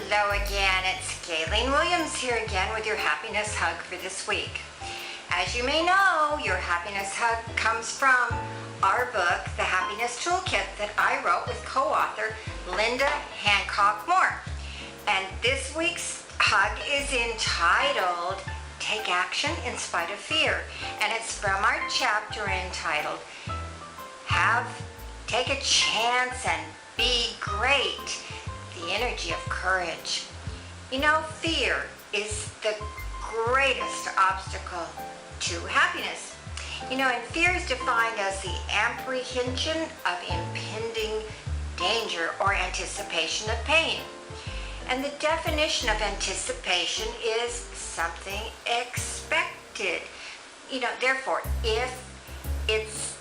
Hello again, it's Gayleen Williams here again with your happiness hug for this week. As you may know, your happiness hug comes from our book, The Happiness Toolkit, that I wrote with co-author Linda Hancock Moore. And this week's hug is entitled, Take Action in Spite of Fear. And it's from our chapter entitled, Take a Chance and Be Great. The energy of courage. You know, fear is the greatest obstacle to happiness. You know, and fear is defined as the apprehension of impending danger or anticipation of pain. And the definition of anticipation is something expected. You know, therefore, if it's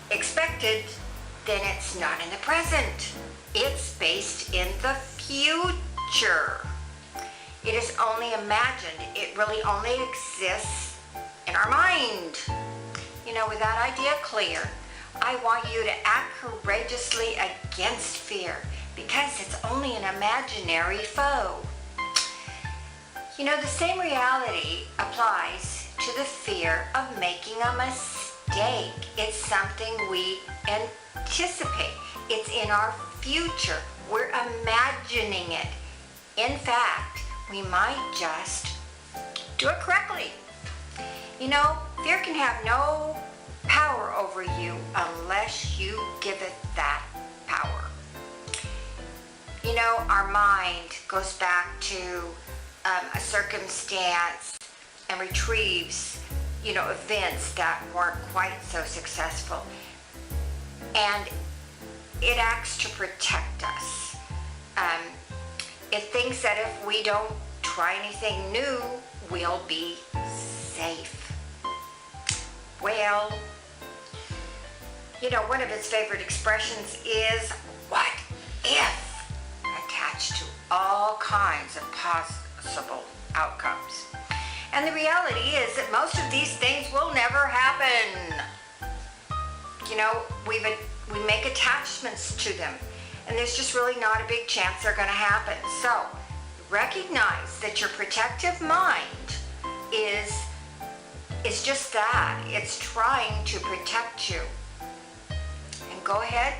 expected, then it's not in the present. It's based in the future. It is only imagined. It really only exists in our mind. You know, with that idea clear, I want you to act courageously against fear because it's only an imaginary foe. You know, the same reality applies to the fear of making a mistake. It's something we anticipate. It's in our future. We're imagining it. In fact, we might just do it correctly. You know, fear can have no power over you unless you give it that power. You know, our mind goes back to a circumstance and retrieves, you know, events that weren't quite so successful. And it acts to protect us. It thinks that if we don't try anything new, we'll be safe. Well, you know, one of its favorite expressions is, what if? Attached to all kinds of possible outcomes. And the reality is that most of these things will never happen. You know, we make attachments to them, and there's just really not a big chance they're going to happen. So recognize that your protective mind is just that. It's trying to protect you. And go ahead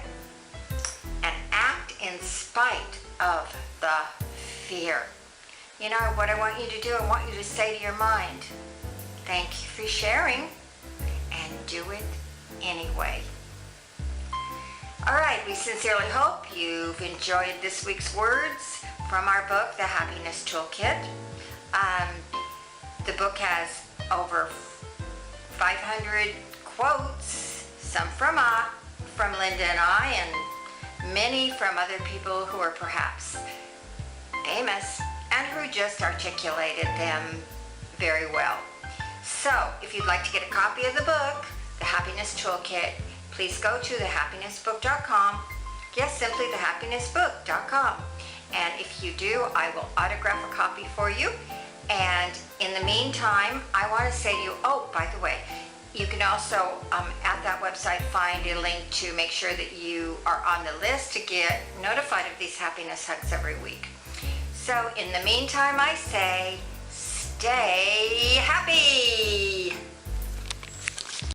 and act in spite of the fear. You know what I want you to do? I want you to say to your mind, thank you for sharing, and do it anyway. All right, we sincerely hope you've enjoyed this week's words from our book, The Happiness Toolkit. The book has over 500 quotes, some from Linda and I, and many from other people who are perhaps famous and who just articulated them very well. So, if you'd like to get a copy of the book, The Happiness Toolkit, please go to thehappinessbook.com. Yes, simply thehappinessbook.com. And if you do, I will autograph a copy for you. And in the meantime, I want to say to you, oh, by the way, you can also at that website find a link to make sure that you are on the list to get notified of these happiness hugs every week. So in the meantime, I say, stay happy.